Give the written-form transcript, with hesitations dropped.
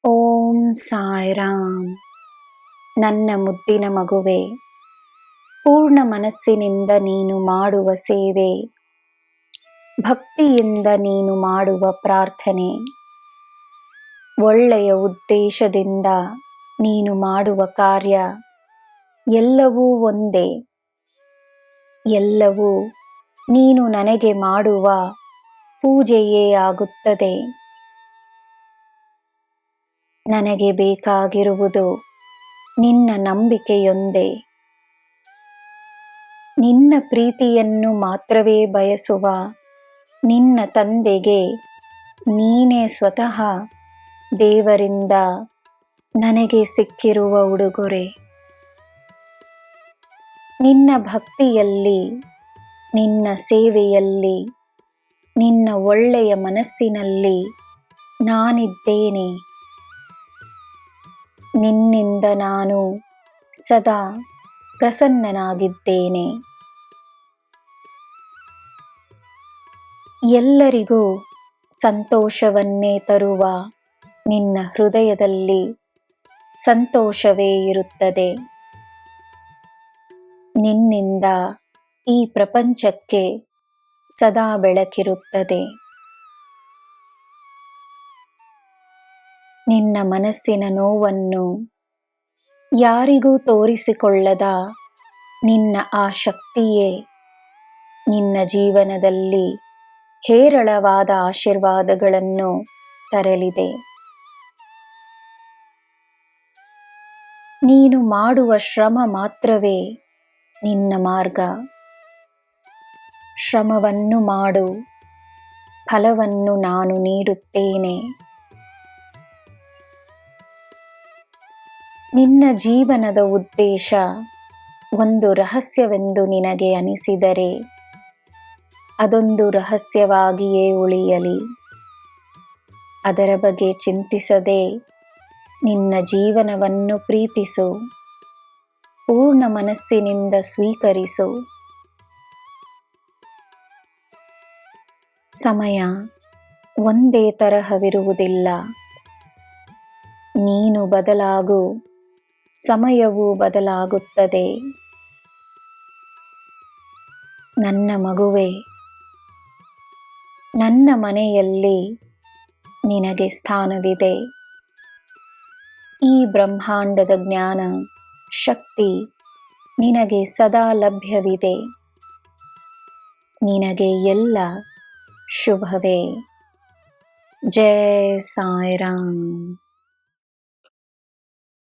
ಓಂ ಸಾಯಿರಾಮ್. ನನ್ನ ಮುದ್ದಿನ ಮಗುವೆ, ಪೂರ್ಣ ಮನಸ್ಸಿನಿಂದ ನೀನು ಮಾಡುವ ಸೇವೆ, ಭಕ್ತಿಯಿಂದ ನೀನು ಮಾಡುವ ಪ್ರಾರ್ಥನೆ, ಒಳ್ಳೆಯ ಉದ್ದೇಶದಿಂದ ನೀನು ಮಾಡುವ ಕಾರ್ಯ ಎಲ್ಲವೂ ಒಂದೇ. ಎಲ್ಲವೂ ನೀನು ನನಗೆ ಮಾಡುವ ಪೂಜೆಯೇ ಆಗುತ್ತದೆ. ನನಗೆ ಬೇಕಾಗಿರುವುದು ನಿನ್ನ ನಂಬಿಕೆಯೊಂದೇ. ನಿನ್ನ ಪ್ರೀತಿಯನ್ನು ಮಾತ್ರವೇ ಬಯಸುವ ನಿನ್ನ ತಂದೆಗೆ ನೀನೇ ಸ್ವತಃ ದೇವರಿಂದ ನನಗೆ ಸಿಕ್ಕಿರುವ ಉಡುಗೊರೆ. ನಿನ್ನ ಭಕ್ತಿಯಲ್ಲಿ, ನಿನ್ನ ಸೇವೆಯಲ್ಲಿ, ನಿನ್ನ ಒಳ್ಳೆಯ ಮನಸ್ಸಿನಲ್ಲಿ ನಾನಿದ್ದೇನೆ. ನಿನ್ನಿಂದ ನಾನು ಸದಾ ಪ್ರಸನ್ನನಾಗಿದ್ದೇನೆ. ಎಲ್ಲರಿಗೂ ಸಂತೋಷವನ್ನೇ ತರುವ ನಿನ್ನ ಹೃದಯದಲ್ಲಿ ಸಂತೋಷವೇ ಇರುತ್ತದೆ. ನಿನ್ನಿಂದ ಈ ಪ್ರಪಂಚಕ್ಕೆ ಸದಾ ಬೆಳಕಿರುತ್ತದೆ. ನಿನ್ನ ಮನಸ್ಸಿನ ನೋವನ್ನು ಯಾರಿಗೂ ತೋರಿಸಿಕೊಳ್ಳದ ನಿನ್ನ ಆ ಶಕ್ತಿಯೇ ನಿನ್ನ ಜೀವನದಲ್ಲಿ ಹೇರಳವಾದ ಆಶೀರ್ವಾದಗಳನ್ನು ತರಲಿದೆ. ನೀನು ಮಾಡುವ ಶ್ರಮ ಮಾತ್ರವೇ ನಿನ್ನ ಮಾರ್ಗ. ಶ್ರಮವನ್ನು ಮಾಡು, ಫಲವನ್ನು ನಾನು ನೀಡುತ್ತೇನೆ. ನಿನ್ನ ಜೀವನದ ಉದ್ದೇಶ ಒಂದು ರಹಸ್ಯವೆಂದು ನಿನಗೆ ಅನಿಸಿದರೆ ಅದೊಂದು ರಹಸ್ಯವಾಗಿಯೇ ಉಳಿಯಲಿ. ಅದರ ಬಗ್ಗೆ ಚಿಂತಿಸದೆ ನಿನ್ನ ಜೀವನವನ್ನು ಪ್ರೀತಿಸು, ಪೂರ್ಣ ಮನಸ್ಸಿನಿಂದ ಸ್ವೀಕರಿಸು. ಸಮಯ ಒಂದೇ ತರಹವಿರುವುದಿಲ್ಲ. ನೀನು ಬದಲಾಗು, ಸಮಯವೂ ಬದಲಾಗುತ್ತದೆ. ನನ್ನ ಮಗುವೆ, ನನ್ನ ಮನೆಯಲ್ಲಿ ನಿನಗೆ ಸ್ಥಾನವಿದೆ. ಈ ಬ್ರಹ್ಮಾಂಡದ ಜ್ಞಾನ, ಶಕ್ತಿ ನಿನಗೆ ಸದಾ ಲಭ್ಯವಿದೆ. ನಿನಗೆ ಎಲ್ಲ ಶುಭವೇ. ಜೈ ಸಾಯಿರಾಮ್.